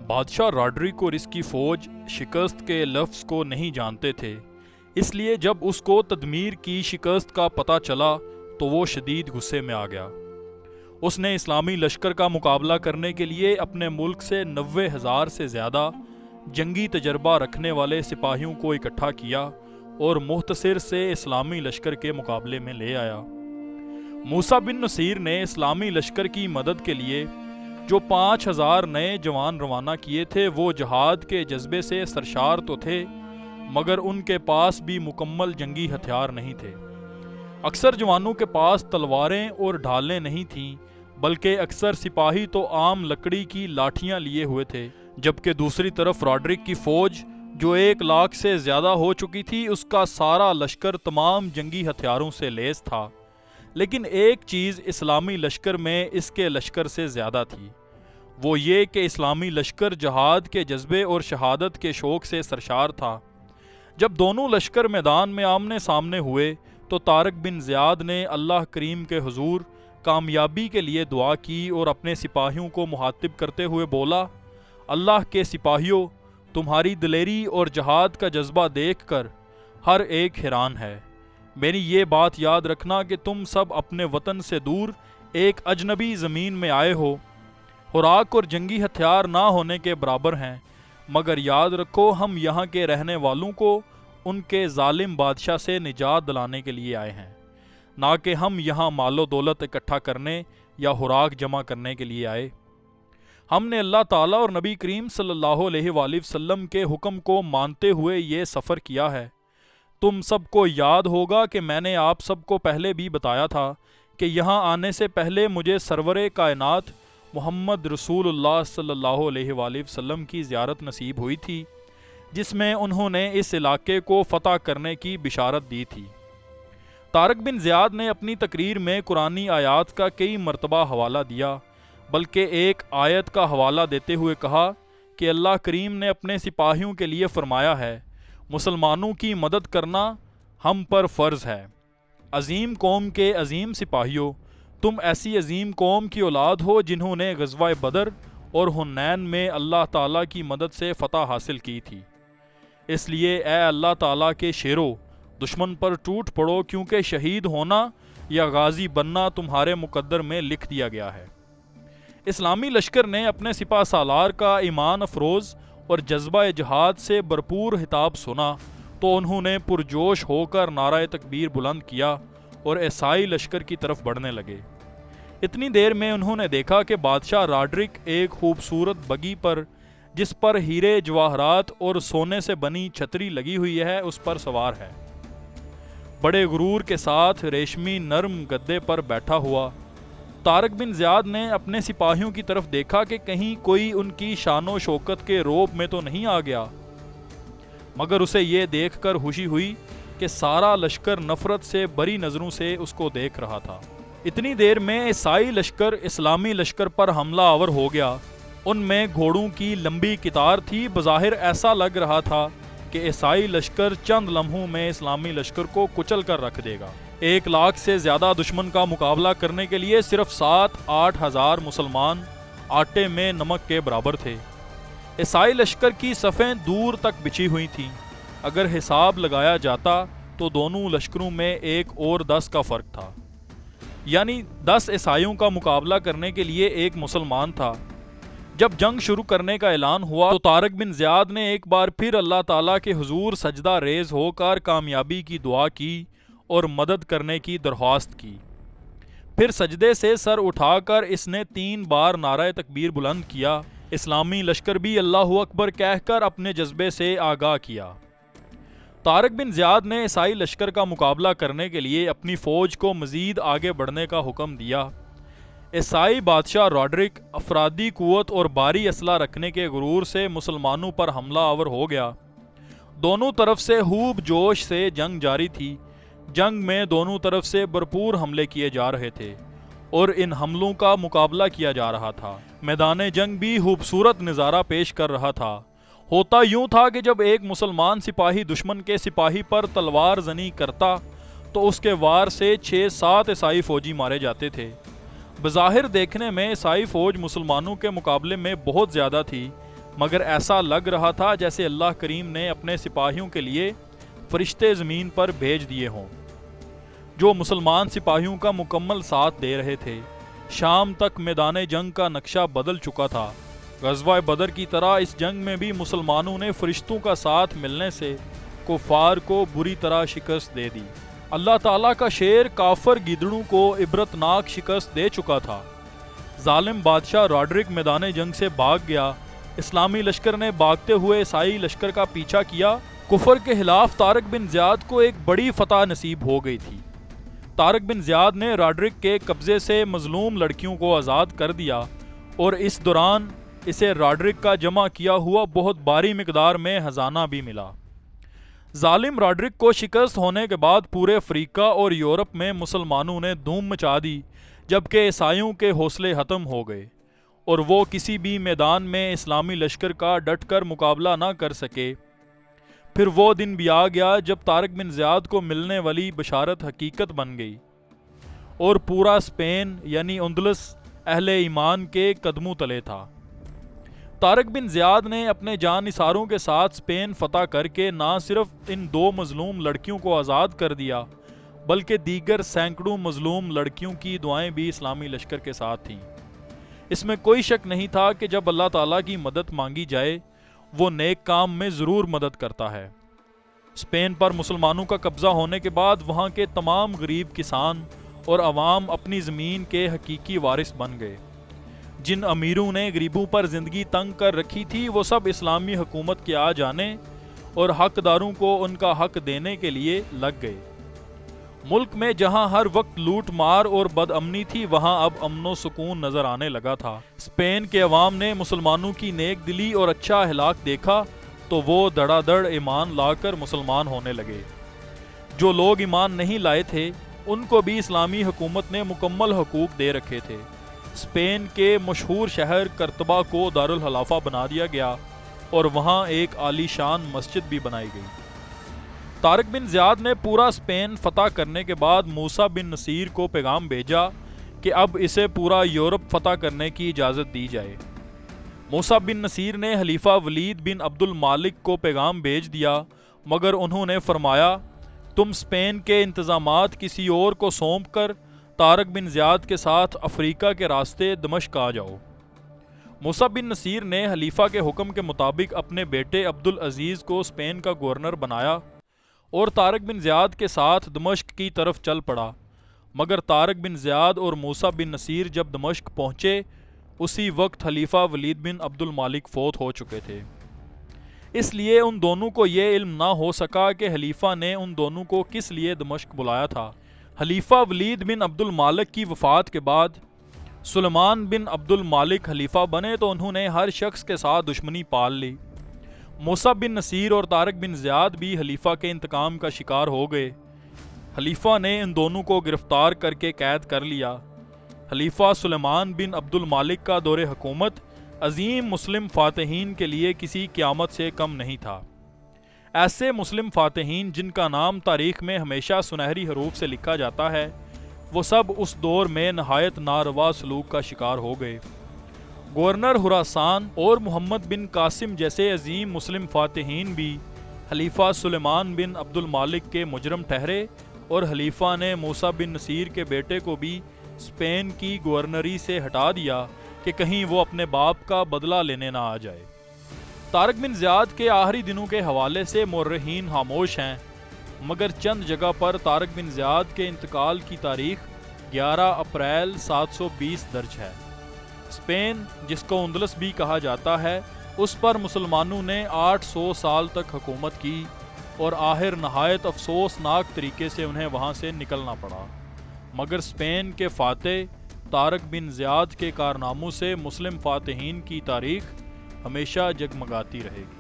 بادشاہ راڈرک اور اس کی فوج شکست کے لفظ کو نہیں جانتے تھے، اس لیے جب اس کو تدمیر کی شکست کا پتہ چلا تو وہ شدید غصے میں آ گیا۔ اس نے اسلامی لشکر کا مقابلہ کرنے کے لیے اپنے ملک سے 90,000 سے زیادہ جنگی تجربہ رکھنے والے سپاہیوں کو اکٹھا کیا اور مختصر سے اسلامی لشکر کے مقابلے میں لے آیا۔ موسیٰ بن نصیر نے اسلامی لشکر کی مدد کے لیے جو 5,000 نئے جوان روانہ کیے تھے، وہ جہاد کے جذبے سے سرشار تو تھے مگر ان کے پاس بھی مکمل جنگی ہتھیار نہیں تھے۔ اکثر جوانوں کے پاس تلواریں اور ڈھالیں نہیں تھیں، بلکہ اکثر سپاہی تو عام لکڑی کی لاٹھیاں لیے ہوئے تھے، جبکہ دوسری طرف راڈرک کی فوج جو 1,00,000 سے زیادہ ہو چکی تھی، اس کا سارا لشکر تمام جنگی ہتھیاروں سے لیس تھا۔ لیکن ایک چیز اسلامی لشکر میں اس کے لشکر سے زیادہ تھی، وہ یہ کہ اسلامی لشکر جہاد کے جذبے اور شہادت کے شوق سے سرشار تھا۔ جب دونوں لشکر میدان میں آمنے سامنے ہوئے تو طارق بن زیاد نے اللہ کریم کے حضور کامیابی کے لیے دعا کی اور اپنے سپاہیوں کو مخاطب کرتے ہوئے بولا، اللہ کے سپاہیوں، تمہاری دلیری اور جہاد کا جذبہ دیکھ کر ہر ایک حیران ہے۔ میری یہ بات یاد رکھنا کہ تم سب اپنے وطن سے دور ایک اجنبی زمین میں آئے ہو، خوراک اور جنگی ہتھیار نہ ہونے کے برابر ہیں، مگر یاد رکھو ہم یہاں کے رہنے والوں کو ان کے ظالم بادشاہ سے نجات دلانے کے لیے آئے ہیں، نہ کہ ہم یہاں مال و دولت اکٹھا کرنے یا خوراک جمع کرنے کے لیے آئے۔ ہم نے اللہ تعالیٰ اور نبی کریم صلی اللہ علیہ وآلہ وسلم کے حکم کو مانتے ہوئے یہ سفر کیا ہے۔ تم سب کو یاد ہوگا کہ میں نے آپ سب کو پہلے بھی بتایا تھا کہ یہاں آنے سے پہلے مجھے سرور کائنات محمد رسول اللہ صلی اللہ علیہ وآلہ وسلم کی زیارت نصیب ہوئی تھی، جس میں انہوں نے اس علاقے کو فتح کرنے کی بشارت دی تھی۔ طارق بن زیاد نے اپنی تقریر میں قرآنی آیات کا کئی مرتبہ حوالہ دیا، بلکہ ایک آیت کا حوالہ دیتے ہوئے کہا کہ اللہ کریم نے اپنے سپاہیوں کے لیے فرمایا ہے، مسلمانوں کی مدد کرنا ہم پر فرض ہے۔ عظیم قوم کے عظیم سپاہیوں، تم ایسی عظیم قوم کی اولاد ہو جنہوں نے غزوہ بدر اور حنین میں اللہ تعالیٰ کی مدد سے فتح حاصل کی تھی۔ اس لیے اے اللہ تعالیٰ کے شیرو، دشمن پر ٹوٹ پڑو، کیونکہ شہید ہونا یا غازی بننا تمہارے مقدر میں لکھ دیا گیا ہے۔ اسلامی لشکر نے اپنے سپہ سالار کا ایمان افروز اور جذبہ جہاد سے بھرپور خطاب سنا تو انہوں نے پرجوش ہو کر نعرہ تکبیر بلند کیا اور عیسائی لشکر کی طرف بڑھنے لگے۔ اتنی دیر میں انہوں نے دیکھا کہ بادشاہ راڈرک ایک خوبصورت بگھی پر، جس پر ہیرے جواہرات اور سونے سے بنی چھتری لگی ہوئی ہے، اس پر سوار ہے۔ بڑے غرور کے ساتھ ریشمی نرم گدے پر بیٹھا ہوا طارق بن زیاد نے اپنے سپاہیوں کی طرف دیکھا کہ کہیں کوئی ان کی شان و شوکت کے روب میں تو نہیں آ گیا، مگر اسے یہ دیکھ کر خوشی ہوئی کہ سارا لشکر نفرت سے بری نظروں سے اس کو دیکھ رہا تھا۔ اتنی دیر میں عیسائی لشکر اسلامی لشکر پر حملہ آور ہو گیا۔ ان میں گھوڑوں کی لمبی قطار تھی۔ بظاہر ایسا لگ رہا تھا کہ عیسائی لشکر چند لمحوں میں اسلامی لشکر کو کچل کر رکھ دے گا۔ 1,00,000 سے زیادہ دشمن کا مقابلہ کرنے کے لیے صرف 7-8 ہزار مسلمان آٹے میں نمک کے برابر تھے۔ عیسائی لشکر کی صفیں دور تک بچھی ہوئی تھیں۔ اگر حساب لگایا جاتا تو دونوں لشکروں میں 1 اور 10 کا فرق تھا، یعنی 10 عیسائیوں کا مقابلہ کرنے کے لیے 1 مسلمان تھا۔ جب جنگ شروع کرنے کا اعلان ہوا تو طارق بن زیاد نے ایک بار پھر اللہ تعالیٰ کے حضور سجدہ ریز ہو کر کامیابی کی دعا کی اور مدد کرنے کی درخواست کی۔ پھر سجدے سے سر اٹھا کر اس نے 3 بار نعرہ تکبیر بلند کیا۔ اسلامی لشکر بھی اللہ اکبر کہہ کر اپنے جذبے سے آگاہ کیا۔ طارق بن زیاد نے عیسائی لشکر کا مقابلہ کرنے کے لیے اپنی فوج کو مزید آگے بڑھنے کا حکم دیا۔ عیسائی بادشاہ راڈرک افرادی قوت اور بھاری اسلحہ رکھنے کے غرور سے مسلمانوں پر حملہ آور ہو گیا۔ دونوں طرف سے خوب جوش سے جنگ جاری تھی۔ جنگ میں دونوں طرف سے بھرپور حملے کیے جا رہے تھے اور ان حملوں کا مقابلہ کیا جا رہا تھا۔ میدان جنگ بھی خوبصورت نظارہ پیش کر رہا تھا۔ ہوتا یوں تھا کہ جب ایک مسلمان سپاہی دشمن کے سپاہی پر تلوار زنی کرتا تو اس کے وار سے 6-7 عیسائی فوجی مارے جاتے تھے۔ بظاہر دیکھنے میں عیسائی فوج مسلمانوں کے مقابلے میں بہت زیادہ تھی، مگر ایسا لگ رہا تھا جیسے اللہ کریم نے اپنے سپاہیوں کے لیے فرشتے زمین پر بھیج دیے ہوں، جو مسلمان سپاہیوں کا مکمل ساتھ دے رہے تھے۔ شام تک میدان جنگ کا نقشہ بدل چکا تھا۔ غزوہ بدر کی طرح اس جنگ میں بھی مسلمانوں نے فرشتوں کا ساتھ ملنے سے کفار کو بری طرح شکست دے دی۔ اللہ تعالیٰ کا شیر کافر گیدڑوں کو عبرتناک شکست دے چکا تھا۔ ظالم بادشاہ راڈرک میدان جنگ سے بھاگ گیا۔ اسلامی لشکر نے بھاگتے ہوئے عیسائی لشکر کا پیچھا کیا۔ کفر کے خلاف طارق بن زیاد کو ایک بڑی فتح نصیب ہو گئی تھی۔ طارق بن زیاد نے راڈرک کے قبضے سے مظلوم لڑکیوں کو آزاد کر دیا اور اس دوران اسے راڈرک کا جمع کیا ہوا بہت بھاری مقدار میں خزانہ بھی ملا۔ ظالم راڈرک کو شکست ہونے کے بعد پورے افریقہ اور یورپ میں مسلمانوں نے دھوم مچا دی، جبکہ عیسائیوں کے حوصلے ختم ہو گئے اور وہ کسی بھی میدان میں اسلامی لشکر کا ڈٹ کر مقابلہ نہ کر سکے۔ پھر وہ دن بھی آ گیا جب طارق بن زیاد کو ملنے والی بشارت حقیقت بن گئی اور پورا اسپین یعنی اندلس اہل ایمان کے قدموں تلے تھا۔ طارق بن زیاد نے اپنے جان نثاروں کے ساتھ اسپین فتح کر کے نہ صرف ان 2 مظلوم لڑکیوں کو آزاد کر دیا بلکہ دیگر سینکڑوں مظلوم لڑکیوں کی دعائیں بھی اسلامی لشکر کے ساتھ تھیں۔ اس میں کوئی شک نہیں تھا کہ جب اللہ تعالیٰ کی مدد مانگی جائے وہ نیک کام میں ضرور مدد کرتا ہے۔ اسپین پر مسلمانوں کا قبضہ ہونے کے بعد وہاں کے تمام غریب کسان اور عوام اپنی زمین کے حقیقی وارث بن گئے۔ جن امیروں نے غریبوں پر زندگی تنگ کر رکھی تھی وہ سب اسلامی حکومت کے آ جانے اور حقداروں کو ان کا حق دینے کے لیے لگ گئے۔ ملک میں جہاں ہر وقت لوٹ مار اور بد امنی تھی وہاں اب امن و سکون نظر آنے لگا تھا۔ اسپین کے عوام نے مسلمانوں کی نیک دلی اور اچھا اخلاق دیکھا تو وہ دڑا دڑ ایمان لا کر مسلمان ہونے لگے۔ جو لوگ ایمان نہیں لائے تھے ان کو بھی اسلامی حکومت نے مکمل حقوق دے رکھے تھے۔ اسپین کے مشہور شہر کرتبہ کو دارالخلافہ بنا دیا گیا اور وہاں ایک عالی شان مسجد بھی بنائی گئی۔ طارق بن زیاد نے پورا اسپین فتح کرنے کے بعد موسیٰ بن نصیر کو پیغام بھیجا کہ اب اسے پورا یورپ فتح کرنے کی اجازت دی جائے۔ موسیٰ بن نصیر نے خلیفہ ولید بن عبد المالک کو پیغام بھیج دیا مگر انہوں نے فرمایا تم اسپین کے انتظامات کسی اور کو سونپ کر طارق بن زیاد کے ساتھ افریقہ کے راستے دمشق آ جاؤ۔ موسیٰ بن نصیر نے خلیفہ کے حکم کے مطابق اپنے بیٹے عبد العزیز کو اسپین کا گورنر بنایا اور طارق بن زیاد کے ساتھ دمشق کی طرف چل پڑا، مگر طارق بن زیاد اور موسیٰ بن نصیر جب دمشق پہنچے اسی وقت خلیفہ ولید بن عبد المالک فوت ہو چکے تھے۔ اس لیے ان دونوں کو یہ علم نہ ہو سکا کہ خلیفہ نے ان دونوں کو کس لیے دمشق بلایا تھا۔ خلیفہ ولید بن عبد المالک کی وفات کے بعد سلیمان بن عبد المالک خلیفہ بنے تو انہوں نے ہر شخص کے ساتھ دشمنی پال لی۔ موسیٰ بن نصیر اور طارق بن زیاد بھی خلیفہ کے انتقام کا شکار ہو گئے۔ خلیفہ نے ان دونوں کو گرفتار کر کے قید کر لیا۔ خلیفہ سلیمان بن عبد المالک کا دور حکومت عظیم مسلم فاتحین کے لیے کسی قیامت سے کم نہیں تھا۔ ایسے مسلم فاتحین جن کا نام تاریخ میں ہمیشہ سنہری حروف سے لکھا جاتا ہے وہ سب اس دور میں نہایت ناروا سلوک کا شکار ہو گئے۔ گورنر خراسان اور محمد بن قاسم جیسے عظیم مسلم فاتحین بھی خلیفہ سلیمان بن عبد المالک کے مجرم ٹھہرے اور خلیفہ نے موسیٰ بن نصیر کے بیٹے کو بھی اسپین کی گورنری سے ہٹا دیا کہ کہیں وہ اپنے باپ کا بدلہ لینے نہ آ جائے۔ طارق بن زیاد کے آخری دنوں کے حوالے سے مورخین خاموش ہیں، مگر چند جگہ پر طارق بن زیاد کے انتقال کی تاریخ 11 اپریل 720 درج ہے۔ اسپین جس کو اندلس بھی کہا جاتا ہے اس پر مسلمانوں نے 800 سال تک حکومت کی اور آخر نہایت افسوسناک طریقے سے انہیں وہاں سے نکلنا پڑا، مگر اسپین کے فاتح طارق بن زیاد کے کارناموں سے مسلم فاتحین کی تاریخ ہمیشہ جگمگاتی رہے گی۔